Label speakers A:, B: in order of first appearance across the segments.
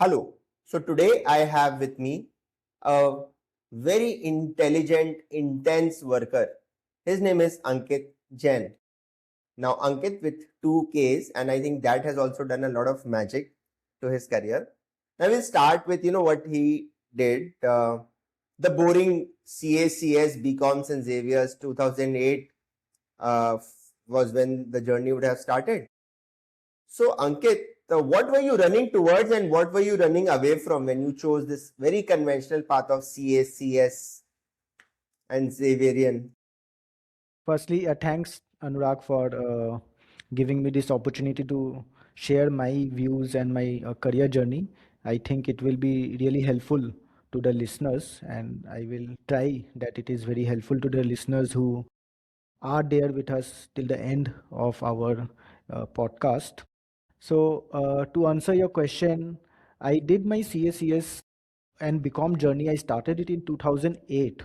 A: Hello. So today I have with me a very intelligent, intense worker. His name is Ankkit Jain. Now, Ankit with two Ks, and I think that has also done a lot of magic to his career. Now we'll start with what he did. The boring CACS BComs and Xavier's 2008 was when the journey would have started. So, Ankit, what were you running towards and what were you running away from when you chose this very conventional path of CACS and Xaverian?
B: Firstly, thanks Anurag for giving me this opportunity to share my views and my career journey. I think it will be really helpful to the listeners, and I will try that it is very helpful to the listeners who are there with us till the end of our podcast. So, to answer your question, I did my CACS and BCom journey. I started it in 2008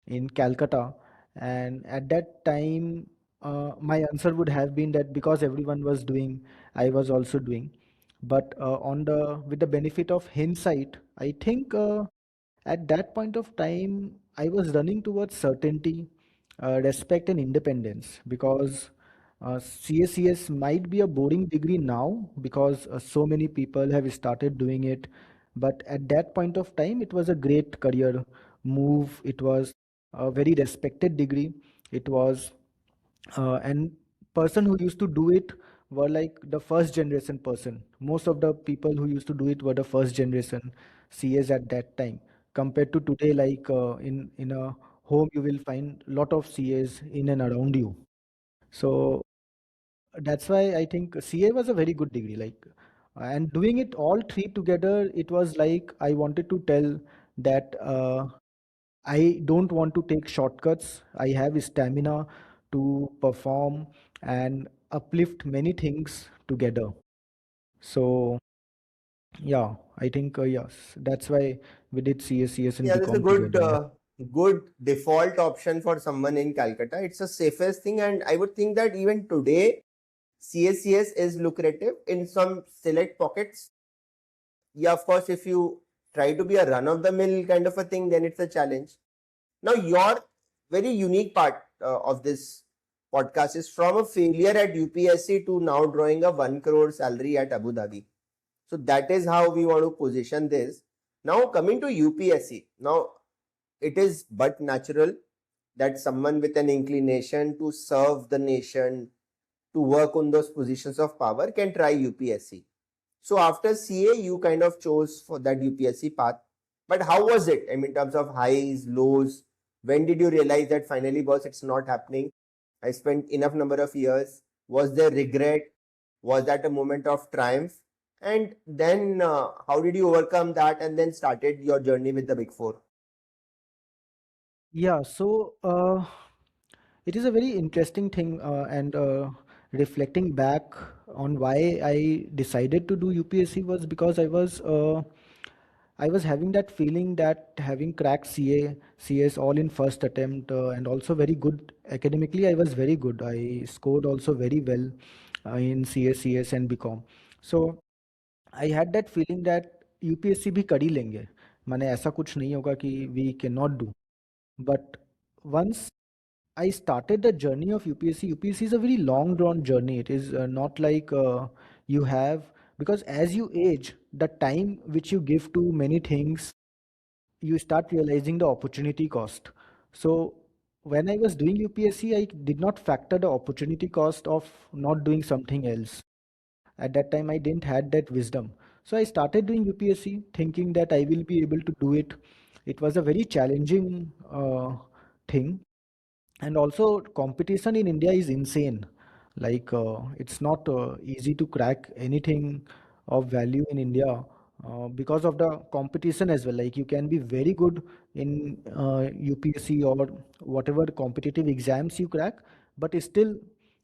B: in Calcutta, and at that time, my answer would have been that because everyone was doing, I was also doing. But on the with the benefit of hindsight, I think at that point of time, I was running towards certainty, respect, and independence because CACS might be a boring degree now because so many people have started doing it. But at that point of time, it was a great career move. It was a very respected degree. It was, and person who used to do it were like the first generation person. Most of the people who used to do it were the first generation CAs at that time. Compared to today, like in a home, you will find lot of CAs in and around you. So that's why I think CA was a very good degree. Like, and doing it all three together, it was like I wanted to tell that I don't want to take shortcuts. I have stamina to perform and uplift many things together. So yeah, I think yes, that's why we did CACS and
A: Yeah, that's a
B: BCom
A: good,
B: together. Yeah.
A: good default option for someone in Calcutta. It's the safest thing, and I would think that even today, CACS is lucrative in some select pockets. Yeah, of course, if you try to be a run of the mill kind of a thing, then it's a challenge. Now, your very unique part of this podcast is from a failure at UPSC to now drawing a 1 crore salary at Abu Dhabi. So that is how we want to position this. Now, coming to UPSC, now it is but natural that someone with an inclination to serve the nation, to work on those positions of power, can try UPSC. So after CA, you kind of chose for that UPSC path. But how was it? I mean, in terms of highs, lows, when did you realize that finally, boss, it's not happening? I spent enough number of years. Was there regret? Was that a moment of triumph? And then how did you overcome that and then started your journey with the Big Four?
B: Yeah, so it is a very interesting thing, and reflecting back on why I decided to do UPSC was because I was having that feeling that having cracked CS all in first attempt, and also very good academically, I was very good. I scored also very well in CS and BCom. So I had that feeling that UPSC भी कर ही लेंगे, माने ऐसा कुछ नहीं होगा कि we cannot do. But once I started the journey of UPSC. UPSC is a very long drawn journey. It is not like you have, because as you age, the time which you give to many things, you start realizing the opportunity cost. So when I was doing UPSC, I did not factor the opportunity cost of not doing something else. At that time, I didn't had that wisdom. So I started doing UPSC thinking that I will be able to do it. It was a very challenging thing, and also competition in India is insane. Like it's not easy to crack anything of value in India because of the competition as well. Like you can be very good in UPSC or whatever competitive exams you crack, but it's still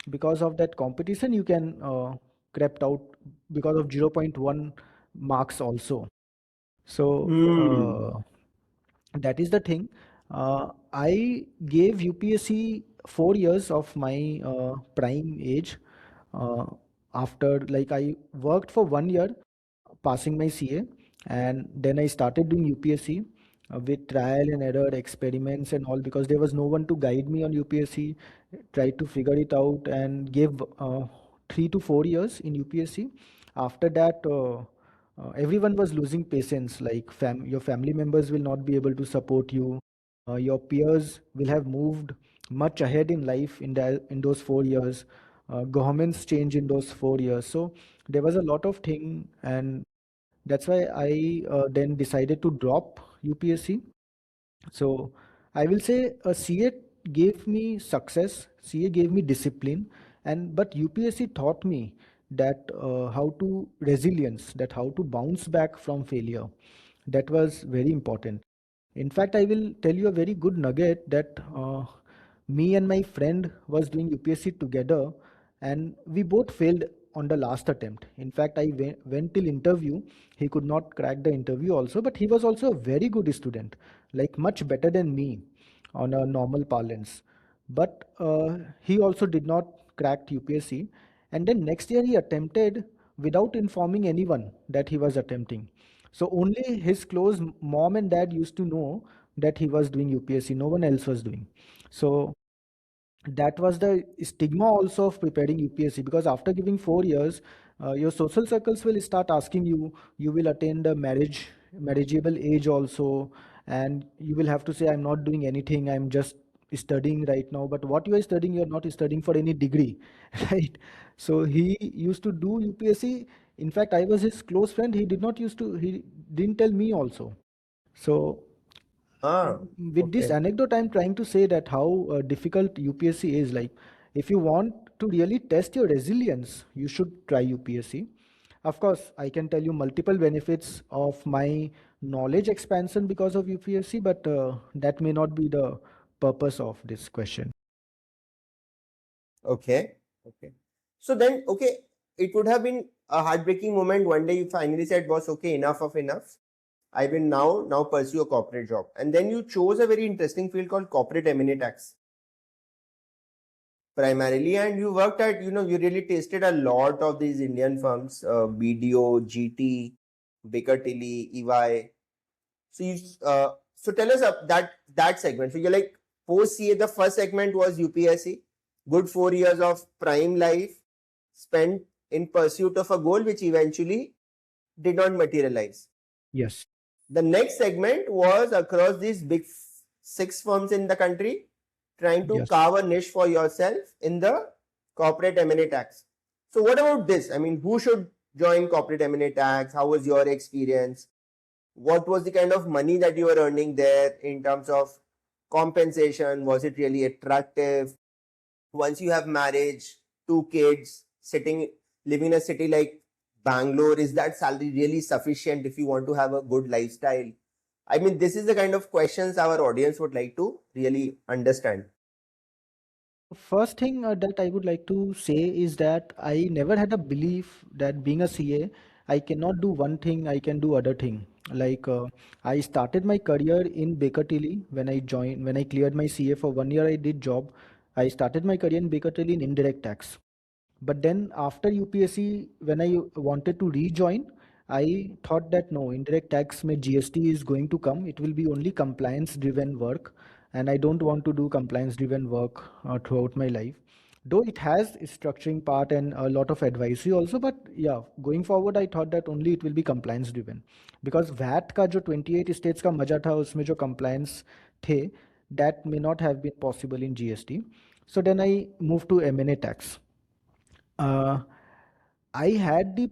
B: because of that competition you can crept out because of zero point 0.1 marks also. So
A: Hmm.
B: that is the thing. I gave UPSC 4 years of my prime age. Uh, After, like, I worked for 1 year passing my CA. And then I started doing UPSC with trial and error experiments and all, because there was no one to guide me on UPSC. Tried to figure it out and gave 3 to 4 years in UPSC. After that, everyone was losing patience. Like your family members will not be able to support you. Your peers will have moved much ahead in life in those 4 years. Governments change in those 4 years. So there was a lot of thing, and that's why I then decided to drop UPSC. So I will say CA gave me success, CA gave me discipline, and but UPSC taught me that how to resilience, that how to bounce back from failure. That was very important. In fact, I will tell you a very good nugget that me and my friend was doing UPSC together, and we both failed on the last attempt. In fact, I went till interview. He could not crack the interview also, but he was also a very good student, like much better than me on a normal parlance. But he also did not crack UPSC. And then next year he attempted without informing anyone that he was attempting. So only his close mom and dad used to know that he was doing UPSC. No one else was doing. So that was the stigma also of preparing UPSC, because after giving 4 years, your social circles will start asking you. You will attain the marriageable age also, and you will have to say, "I'm not doing anything. I'm just studying right now." But what you are studying, you are not studying for any degree, right? So he used to do UPSC. In fact, I was his close friend. He did not used to. He didn't tell me also. So
A: Ah,
B: with this
A: okay.
B: anecdote, I'm trying to say that how difficult UPSC is. Like, if you want to really test your resilience, you should try UPSC. Of course, I can tell you multiple benefits of my knowledge expansion because of UPSC, but that may not be the purpose of this question.
A: Okay. Okay. So then, okay, it would have been a heartbreaking moment one day you finally said, boss, okay, enough of enough. I will now pursue a corporate job. And then you chose a very interesting field called corporate M&A tax primarily. And you worked at, you really tasted a lot of these Indian firms, BDO, GT, Baker Tilly, EY. So tell us that segment. So you're like post CA, the first segment was UPSC, good 4 years of prime life spent in pursuit of a goal which eventually did not materialize.
B: Yes.
A: The next segment was across these big six firms in the country, trying to
B: Yes.
A: carve a niche for yourself in the corporate M&A tax. So what about this? I mean, who should join corporate M&A tax? How was your experience? What was the kind of money that you were earning there in terms of compensation? Was it really attractive? Once you have marriage, two kids, living in a city like Bangalore, is that salary really sufficient if you want to have a good lifestyle? I mean, this is the kind of questions our audience would like to really understand.
B: First thing that I would like to say is that I never had a belief that being a CA, I cannot do one thing, I can do other thing. Like I started my career in Baker Tilly when I cleared my CA for 1 year, I did job. I started my career in Baker Tilly in indirect tax. But then after UPSC, when I wanted to rejoin, I thought that no, indirect tax mein GST is going to come. It will be only compliance driven work. And I don't want to do compliance driven work throughout my life. Though it has a structuring part and a lot of advisory also, but yeah, going forward, I thought that only it will be compliance driven. Because VAT का जो 28 states का मजा था उसमें जो compliance थे, that may not have been possible in GST. So then I moved to M&A tax. uh, I had the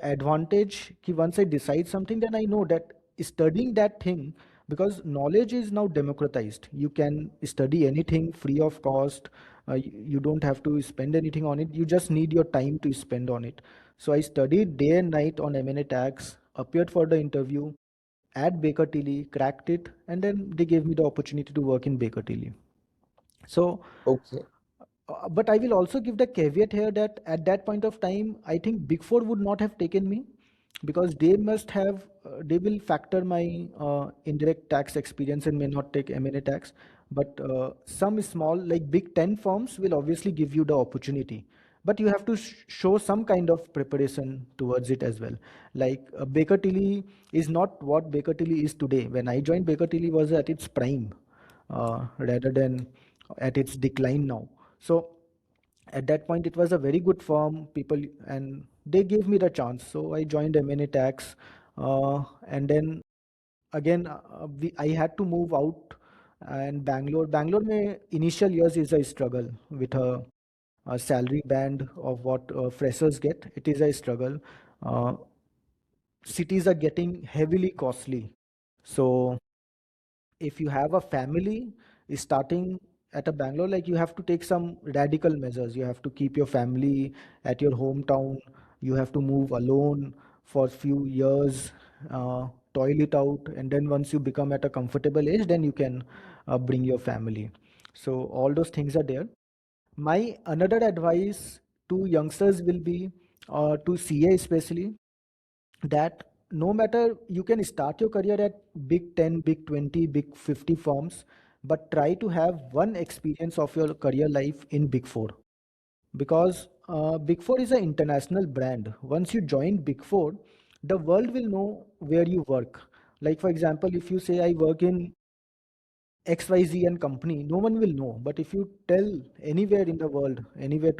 B: advantage कि once I decide something, then I know that studying that thing, because knowledge is now democratized. You can study anything free of cost. You don't have to spend anything on it. You just need your time to spend on it. So I studied day and night on M&A tax, appeared for the interview at Baker Tilly, cracked it, and then they gave me the opportunity to work in Baker Tilly. So
A: Okay.
B: but I will also give the caveat here that at that point of time, I think Big Four would not have taken me, because they must have, they will factor my indirect tax experience and may not take M&A tax. But some small, like Big 10 firms will obviously give you the opportunity. but you have to show some kind of preparation towards it as well. Like Baker Tilly is not what Baker Tilly is today. When I joined, Baker Tilly was at its prime, rather than at its decline now. So at that point it was a very good firm, people, and they gave me the chance, so I joined M&A Tax. And then again, I had to move out, and Bangalore mein initial years is a struggle with a salary band of what freshers get. It is a struggle. uh, Cities are getting heavily costly, so if you have a family starting at a Bangalore, like, you have to take some radical measures. You have to keep your family at your hometown. You have to move alone for few years, toil it out, and then once you become at a comfortable age, then you can bring your family. So all those things are there. My another advice to youngsters will be, to CA especially, that no matter, you can start your career at big 10, big 20, big 50 firms, but try to have one experience of your career life in Big Four, because Big Four is an international brand. Once you join Big Four, the world will know where you work. Like, for example, if you say, I work in XYZ and company, no one will know. But if you tell anywhere in the world, anywhere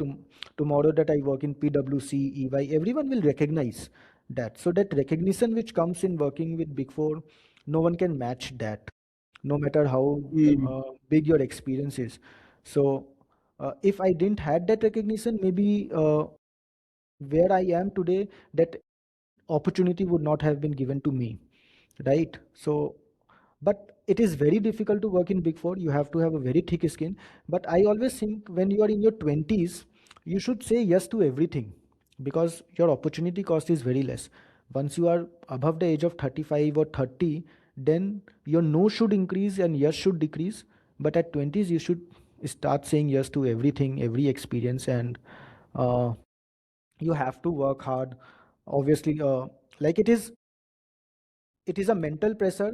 B: tomorrow, that I work in PwC, EY, everyone will recognize that. So that recognition which comes in working with Big Four, no one can match that, no matter how
A: Hmm.
B: big your experience is. So if I didn't had that recognition, maybe where I am today, that opportunity would not have been given to me, right? So, but it is very difficult to work in Big Four. You have to have a very thick skin. But I always think when you are in your 20s, you should say yes to everything, because your opportunity cost is very less. Once you are above the age of 35 or 30, then your no should increase and yes should decrease. But at 20s, you should start saying yes to everything, every experience, and uh, you have to work hard. Obviously, like, it is a mental pressure.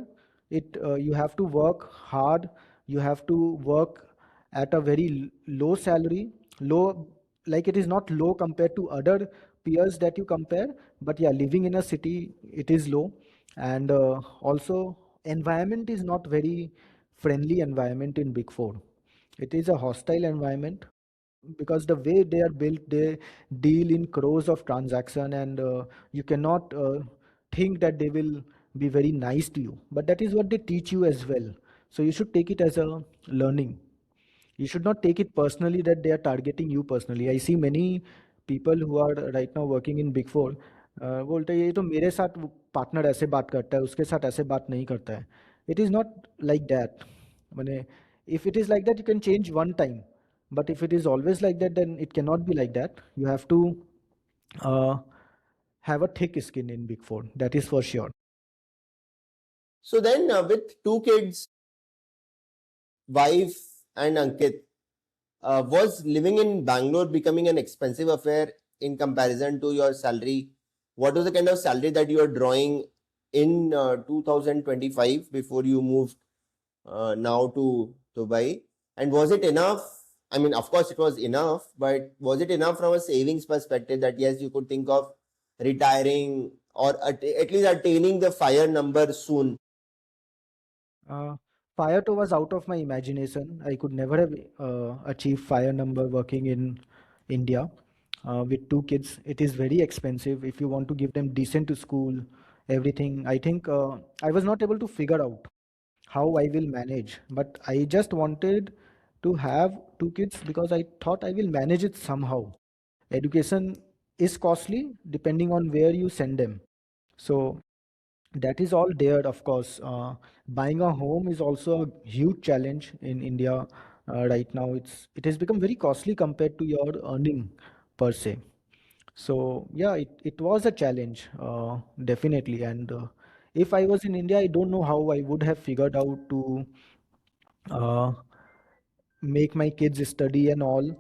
B: It You have to work hard. You have to work at a very low salary, low, like, it is not low compared to other peers that you compare, but yeah, living in a city, it is low. And also, environment is not very friendly environment in Big Four. It is a hostile environment, because the way they are built, they deal in crores of transaction, and you cannot think that they will be very nice to you, but that is what they teach you as well. So you should take it as a learning. You should not take it personally that they are targeting you personally. I see many people who are right now working in Big Four, बोलते हैं, ये तो मेरे साथ partner ऐसे बात करता है, उसके साथ ऐसे बात नहीं करता है. It is not like that. मैंने, if it is like that, you can change one time, but if it is always like that, then it cannot be like that. You have to uh, have a thick skin in Big Four. That is for sure.
A: So then, with two kids, wife, and Ankit, was living in Bangalore becoming an expensive affair in comparison to your salary? What was the kind of salary that you were drawing in 2025 before you moved now to Dubai? And was it enough? I mean, of course, it was enough, but was it enough from a savings perspective that yes, you could think of retiring or at least attaining the fire number soon?
B: Uh, Fire to was out of my imagination. I could never have achieved fire number working in India with two kids. It is very expensive if you want to give them decent to school, everything. I think I was not able to figure out how I will manage, but I just wanted to have two kids because I thought I will manage it somehow. Education is costly depending on where you send them. So that is all there, of course. Buying a home is also a huge challenge in India right now. It has become very costly compared to your earning per se. So yeah, it was a challenge, definitely. And if I was in India, I don't know how I would have figured out to uh, make my kids study and all.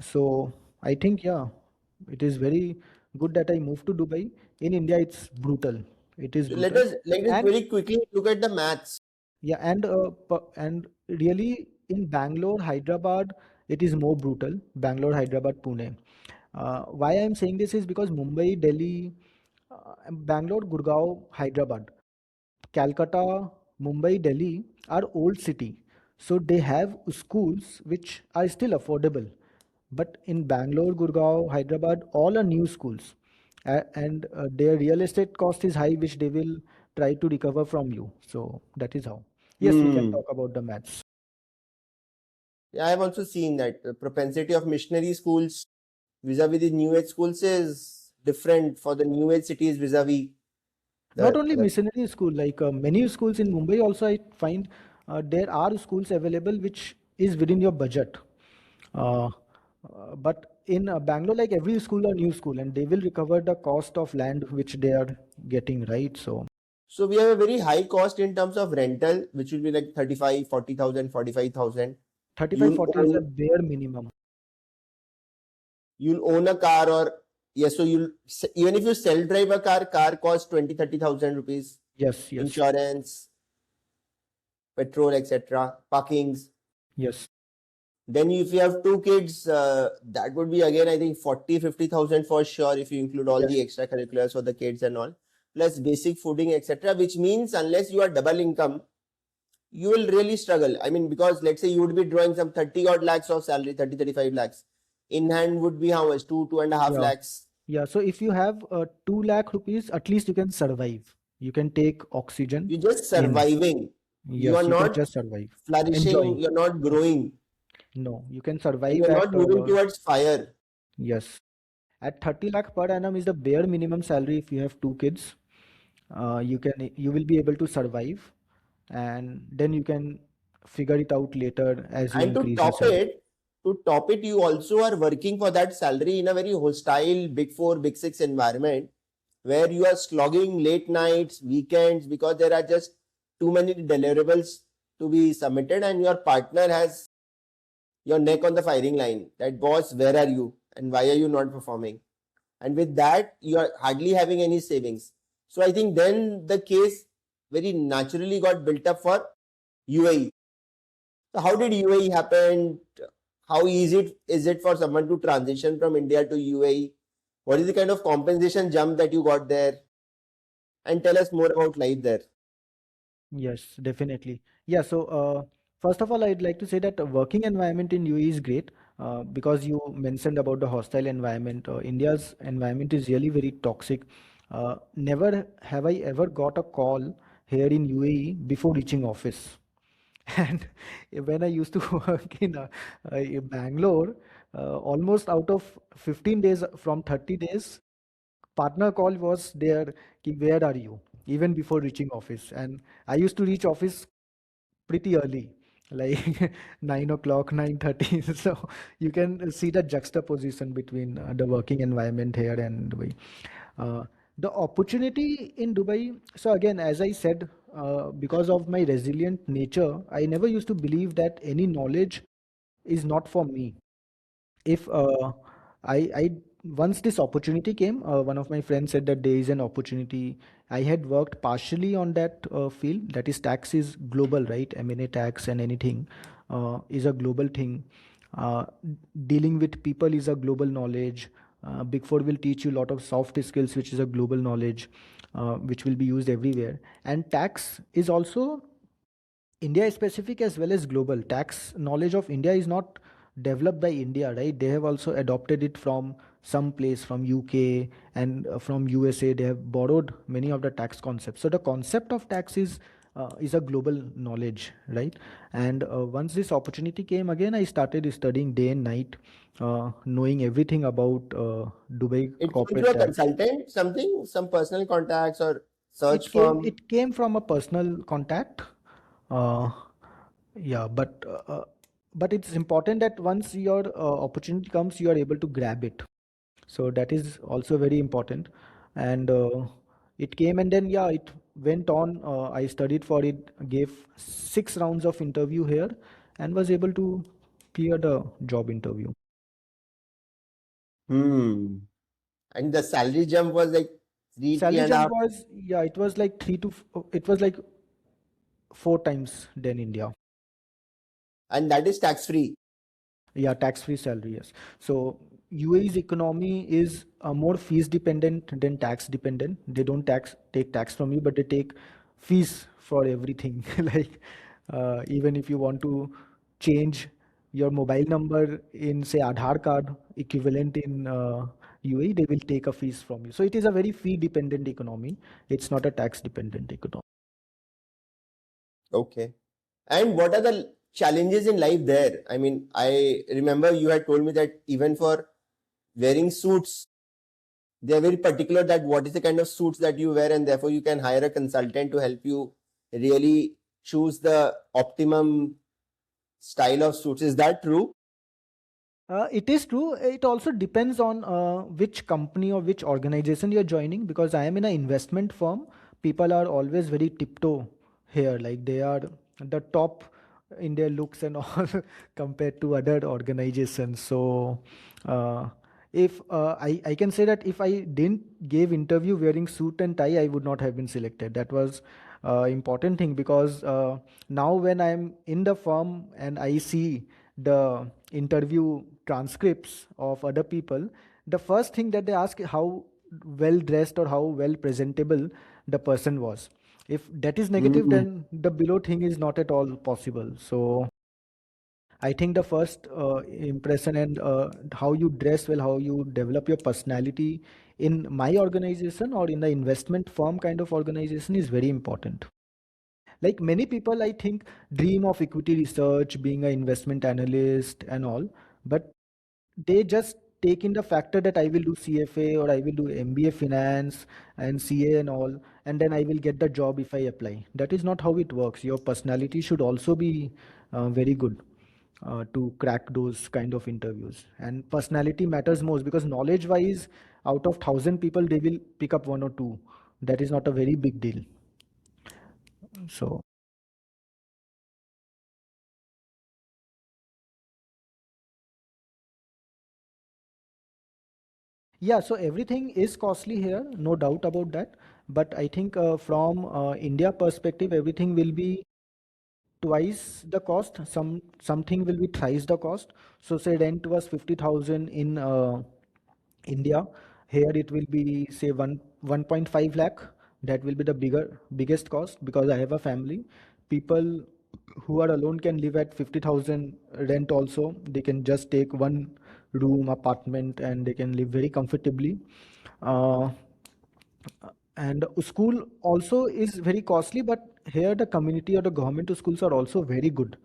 B: So I think, yeah, it is very good that I moved to Dubai. In India, it's brutal. It is
A: So let
B: brutal.
A: us
B: And
A: very quickly look at the maths.
B: yeah, and really in Bangalore, Hyderabad, it is more brutal. Bangalore, Hyderabad, Pune. Why I'm saying this is because Mumbai, Delhi, Bangalore, Gurgaon, Hyderabad, Calcutta, Mumbai, Delhi are old city. So they have schools which are still affordable. But in Bangalore, Gurgaon, Hyderabad, all are new schools. And their real estate cost is high, which they will try to recover from you. So that is how. Yes, we can
A: Hmm.
B: talk about the maths.
A: Yeah, I've also seen that the propensity of missionary schools vis-a-vis the new age schools is different for the new age cities vis-a-vis
B: Not
A: the
B: only
A: other.
B: missionary school, like many schools in Mumbai also I find there are schools available which is within your budget. Uh, but in Bangalore, like every school are new school and they will recover the cost of land which they are getting, right? So
A: So we have a very high cost in terms of rental, which will be like 35, 40,000, 45,000.
B: 35,
A: You'll
B: 40 is a
A: own
B: bare minimum.
A: you'll own a car or yes, so even if you self drive a car costs 20, 30,000 rupees.
B: Yes, yes,
A: Insurance, petrol, etc., parkings.
B: yes,
A: Then if you have two kids, that would be again I think 40, 50,000 for sure if you include all the
B: yes,
A: extracurriculars for the kids and all, plus basic fooding, etc. Which means unless you are double income, you will really struggle. I mean, because let's say you would be drawing some 30 odd lakhs of salary, 30, 35 lakhs. In hand would be how much? Two and a half
B: yeah,
A: lakhs.
B: yeah. So if you have 2 lakh rupees, at least you can survive. You can take oxygen
A: You're just
B: in.
A: surviving. You are
B: Yes, you can
A: not
B: just survive.
A: flourishing,
B: Enjoy.
A: you're not growing,
B: No, you can
A: and
B: survive
A: you're
B: at
A: not moving towards fire.
B: yes. At 30 lakh per annum is the bare minimum salary if you have two kids. You will be able to survive and then you can figure it out later as you
A: And
B: increase your salary.
A: to top it, you also are working for that salary in a very hostile Big Four, Big Six environment where you are slogging late nights, weekends because there are just too many deliverables to be submitted, and your partner has your neck on the firing line. That boss, where are you, and why are you not performing? And with that, you are hardly having any savings. So I think then the case very naturally got built up for UAE. So how did UAE happen? How easy is it for someone to transition from India to UAE? What is the kind of compensation jump that you got there? And tell us more about life there.
B: Yes, definitely. Yeah, so first of all, I'd like to say that the working environment in UAE is great because you mentioned about the hostile environment. India's environment is really very toxic. Never have I ever got a call here in UAE before reaching office. And when I used to work in Bangalore, almost out of 15 days from 30 days, partner call was there, ki, where are you? Even before reaching office. And I used to reach office pretty early, like 9 o'clock, 9:30. So you can see the juxtaposition between the working environment here and Dubai. Uh, the opportunity in Dubai, so again, as I said, because of my resilient nature, I never used to believe that any knowledge is not for me. If I once this opportunity came, one of my friends said that there is an opportunity. I had worked partially on that field. That is, tax is global, right? M&A tax and anything is a global thing. Uh, Dealing with people is a global knowledge. Big Four will teach you a lot of soft skills, which is a global knowledge, which will be used everywhere. And tax is also India is specific as well as global. Tax knowledge of India is not developed by India, right? They have also adopted it from some place, from UK and from USA. They have borrowed many of the tax concepts. So the concept of tax is a global knowledge, right? And once this opportunity came again, I started studying day and night, knowing everything about Dubai
A: It came through
B: corporate
A: a
B: tax.
A: consultant, something, some personal contacts or search
B: It came
A: firm.
B: it came from a personal contact. Uh, yeah, but it's important that once your opportunity comes, you are able to grab it. So that is also very important. And it came and then yeah, it went on. I studied for it, gave 6 rounds of interview here, and was able to clear the job interview.
A: Hmm. And the salary jump was like three
B: Salary
A: and a
B: jump
A: half,
B: was, yeah, it was like it was like 4 times than India.
A: and that is tax free.
B: Yeah, tax-free salary, yes. So UAE's economy is more fees dependent than tax dependent. They don't take tax from you, but they take fees for everything. Like even if you want to change your mobile number in say Aadhaar card equivalent in UAE, they will take a fees from you. So it is a very fee dependent economy. It's not a tax dependent economy.
A: Okay. And what are the challenges in life there? I mean, I remember you had told me that even for wearing suits, they are very particular that what is the kind of suits that you wear, and therefore you can hire a consultant to help you really choose the optimum style of suits. Is that true?
B: It is true. It also depends on which company or which organization you're joining. Because I am in an investment firm, people are always very tiptoe here. Like they are the top in their looks and all compared to other organizations. So, if I can say that if I didn't give interview wearing suit and tie, I would not have been selected. That was important thing because now when I'm in the firm and I see the interview transcripts of other people, the first thing that they ask is how well dressed or how well presentable the person was. If that is negative,
A: Mm.
B: then the below thing is not at all possible. So I think the first impression and how you dress well, how you develop your personality in my organization or in the investment firm kind of organization is very important. Like many people, I think, dream of equity research, being an investment analyst and all, but they just take in the factor that I will do CFA or I will do MBA Finance and CA and all, and then I will get the job if I apply. That is not how it works. Your personality should also be very good to crack those kind of interviews. And personality matters most because knowledge-wise, out of 1,000 people, they will pick up one or two. That is not a very big deal. So. Yeah, so everything is costly here, no doubt about that. But I think from India perspective, everything will be twice the cost. Something will be thrice the cost. So say rent was 50,000 in India. Here it will be say 1.5 lakh. That will be the biggest cost because I have a family. People who are alone can live at 50,000 rent also. They can just take one room apartment and they can live very comfortably. Uh, and school also is very costly, but here the community or the government schools are also very good.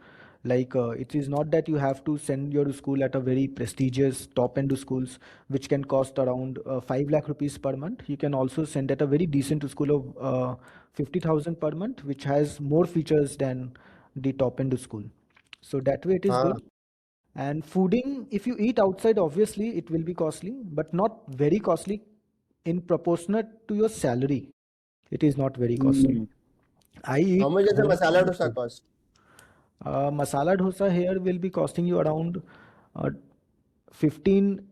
B: Like it is not that you have to send your school at a very prestigious top end schools which can cost around 5 lakh rupees per month. You can also send at a very decent school of 50,000 per month which has more features than the top end school. So that way it is
A: Ah.
B: good. And fooding, if you eat outside, obviously it will be costly, but not very costly in proportionate to your salary. It is not very costly.
A: Mm.
B: I
A: How
B: eat
A: much does a
B: home
A: masala
B: cooked
A: dosa
B: food.
A: cost?
B: Masala dosa here will be costing you around uh, 15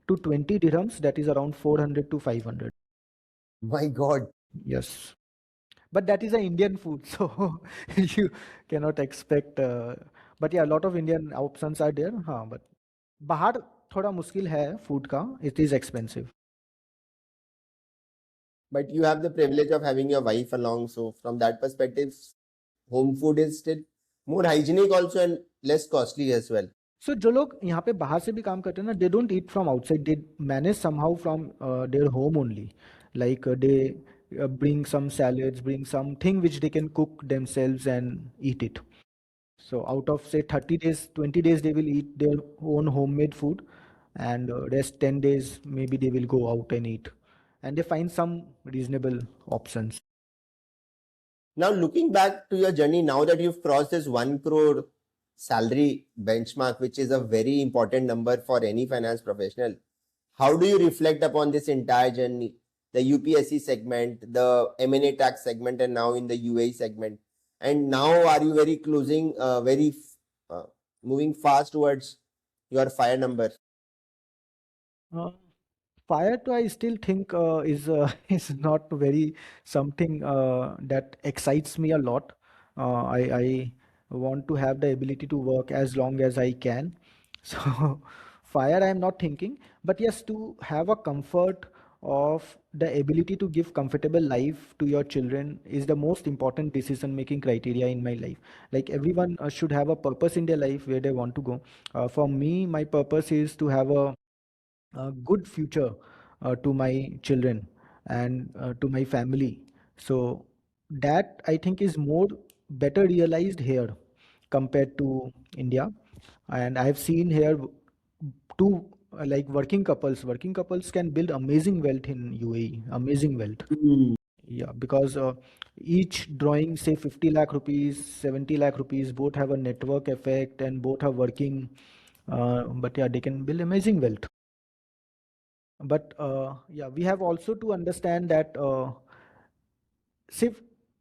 B: to 20 dirhams. That is around 400 to 500.
A: My God.
B: Yes. But that is an Indian food, so you cannot expect. But yeah, a lot of Indian options are there. हाँ, but बाहर थोड़ा मुश्किल है food का. It is expensive.
A: But you have the privilege of having your wife along. So from that perspective, home food is still more hygienic also and less costly as well.
B: So जो लोग यहाँ पे बाहर से भी काम करते हैं ना, they don't eat from outside. They manage somehow from their home only. Like they bring some salads, bring something which they can cook themselves and eat it. So out of say 30 days, 20 days they will eat their own homemade food, and rest 10 days maybe they will go out and eat, and they find some reasonable options.
A: Now, looking back to your journey, now that you've crossed this 1 crore salary benchmark, which is a very important number for any finance professional, how do you reflect upon this entire journey? The UPSC segment, the M&A tax segment, and now in the UAE segment. And now, are you very closing, uh, moving fast towards your fire number?
B: Uh, Fire to I still think is is not very something that excites me a lot. I want to have the ability to work as long as I can. So fire I am not thinking, but yes, to have a comfort of the ability to give comfortable life to your children is the most important decision making criteria in my life. Like everyone should have a purpose in their life where they want to go. For me, my purpose is to have a good future to my children and to my family. So that I think is more better realized here compared to India. And I've seen here two like working couples can build amazing wealth in UAE, amazing wealth.
A: Mm.
B: Yeah, because each drawing, say 50 lakh rupees, 70 lakh rupees, both have a network effect and both are working. But yeah, they can build amazing wealth. But yeah, we have also to understand that see,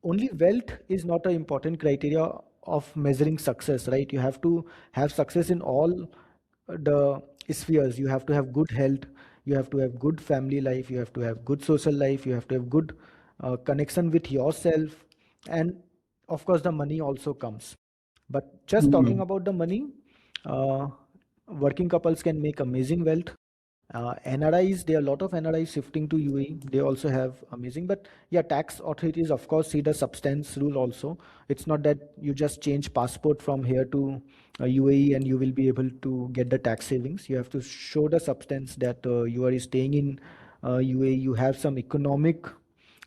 B: only wealth is not an important criteria of measuring success, right? You have to have success in all the spheres. You have to have good health, you have to have good family life, you have to have good social life, you have to have good connection with yourself, and of course, the money also comes. But just talking
A: Mm.
B: about the money, uh, working couples can make amazing wealth. NRIs, there are a lot of NRIs shifting to UAE. They also have amazing, but yeah, tax authorities of course see the substance rule also. It's not that you just change passport from here to UAE and you will be able to get the tax savings. You have to show the substance that you are staying in UAE. You have some economic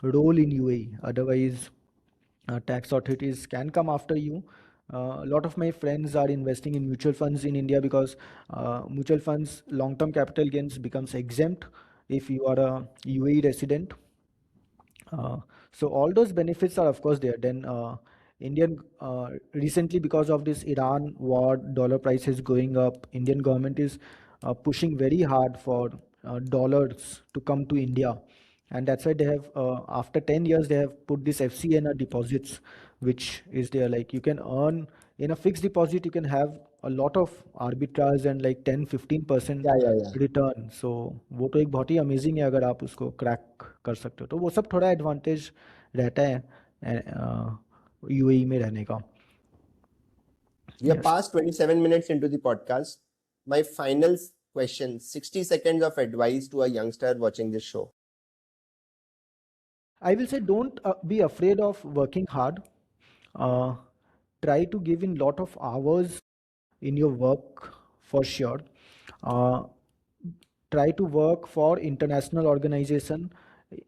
B: role in UAE. Otherwise, tax authorities can come after you. A lot of my friends are investing in mutual funds in India because mutual funds long-term capital gains becomes exempt if you are a UAE resident. uh, so all those benefits are of course there. Then Indian recently because of this Iran war, dollar prices going up. Indian government is pushing very hard for dollars to come to India, and that's why they have after 10 years they have put this FCNR deposits, which is there like you can earn in a fixed deposit. You can have a lot of arbitrage and like 10-15%
A: Yeah, yeah, yeah.
B: Return. सो वो तो एक बहुत ही amazing है अगर आप उसको crack कर सकते हो, तो वो सब थोड़ा एडवांटेज रहता है यूएई में रहने का.
A: We are
B: yes,
A: past 27 minutes into the podcast. My final question, 60 seconds of advice to a youngster watching this show.
B: I will say don't be afraid of working hard. Uh, Try to give in lot of hours in your work for sure. Uh, Try to work for international organization.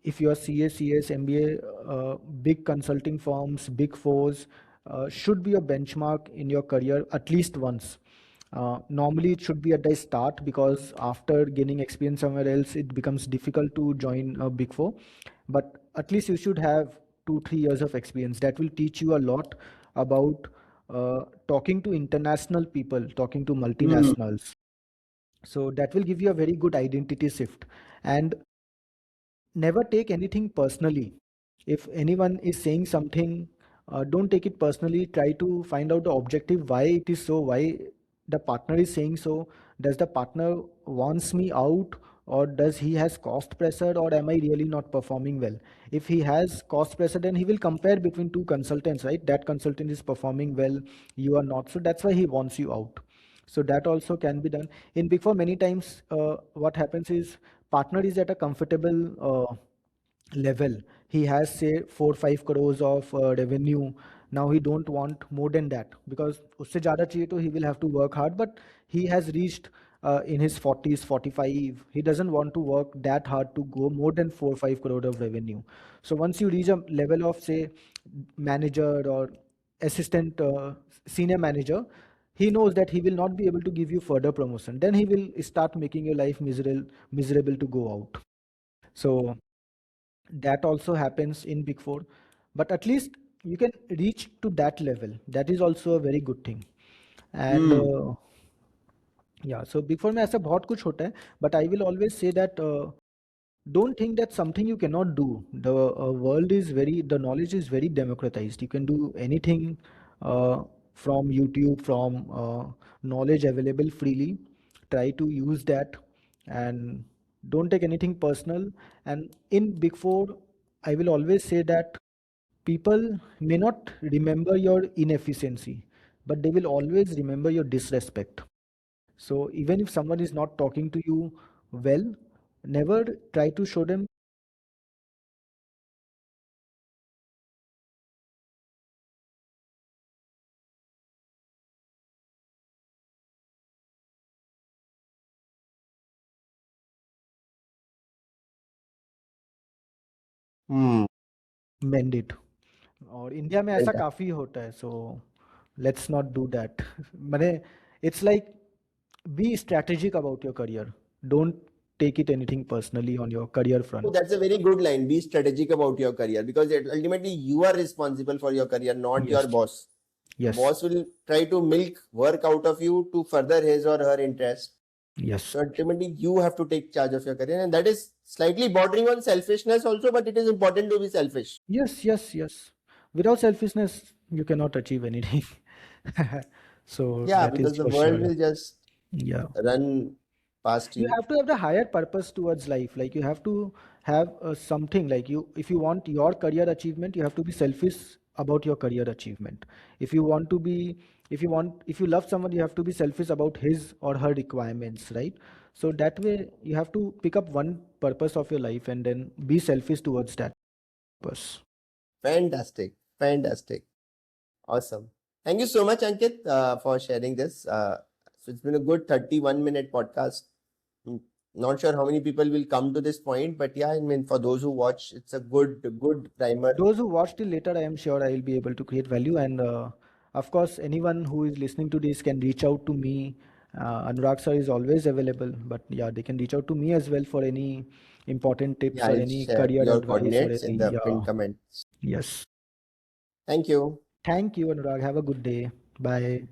B: If you are CA, CS, MBA, big consulting firms, big fours should be a benchmark in your career at least once. Normally, it should be at the start because after gaining experience somewhere else, it becomes difficult to join a big four. But at least you should have 2-3 years of experience. That will teach you a lot about talking to international people, talking to
A: Mm.
B: multinationals. So that will give you a very good identity shift. And never take anything personally. If anyone is saying something, don't take it personally. Try to find out the objective why it is so, why the partner is saying so. Does the partner wants me out, or does he has cost pressure, or am I really not performing well? If he has cost pressure, then he will compare between two consultants, right? That consultant is performing well, you are not. So that's why he wants you out. So that also can be done in big four. Many times what happens is partner is at a comfortable level. He has say 4-5 crores of revenue. Now he don't want more than that because usse zyada chahiye to he will have to work hard. But he has reached in his 40s 45. He doesn't want to work that hard to go more than 4-5 crore of revenue. So once you reach a level of say manager or assistant senior manager, he knows that he will not be able to give you further promotion. Then he will start making your life miserable to go out. So that also happens in big four, but at least you can reach to that level. That is also a very good thing. And
A: Mm.
B: yeah, so big four में ऐसा बहुत कुछ होता है, but I will always say that don't think that something you cannot do. The world is very, the knowledge is very democratized. You can do anything from YouTube, from knowledge available freely. Try to use that, and don't take anything personal. And in big four, I will always say that people may not remember your inefficiency, but they will always remember your disrespect. So even if someone is not talking to you well, never try to show them.
A: Hmm.
B: Mend it. और India में ऐसा
A: Fantastic.
B: काफी होता है, so let's not do that. मैंने it's like be strategic about your career. Don't take it anything personally on your career
A: So
B: front.
A: that's a very good line. Be strategic about your career because ultimately you are responsible for your career, not
B: Yes,
A: your boss. The
B: yes,
A: boss will try to milk work out of you to further his or her interest.
B: yes,
A: So ultimately, you have to take charge of your career, and that is slightly bordering on selfishness also. But it is important to be selfish.
B: yes. Without selfishness, you cannot achieve anything. So
A: Yeah,
B: that is
A: because the
B: for
A: world
B: sure.
A: will just
B: Yeah.
A: run past
B: You
A: you.
B: have to have the higher purpose towards life. Like you have to have something like you, if you want your career achievement, you have to be selfish about your career achievement. If you want to be, if you love someone, you have to be selfish about his or her requirements, right? So that way you have to pick up one purpose of your life and then be selfish towards that purpose.
A: Fantastic, fantastic, awesome. Thank you so much, Ankit, for sharing this. So it's been a good 31-minute podcast. Mm, Not sure how many people will come to this point, but yeah, I mean, for those who watch, it's a good primer.
B: Those who watch till later, I am sure I will be able to create value. And of course, anyone who is listening to this can reach out to me. Anurag sir is always available, but yeah, they can reach out to me as well for any important
A: Yeah,
B: tips or
A: I'll
B: any
A: share
B: career
A: your
B: advice or
A: coordinates
B: any,
A: in the
B: yeah,
A: pinned comment.
B: yes.
A: Thank you.
B: Thank you, Anurag. Have a good day. Bye.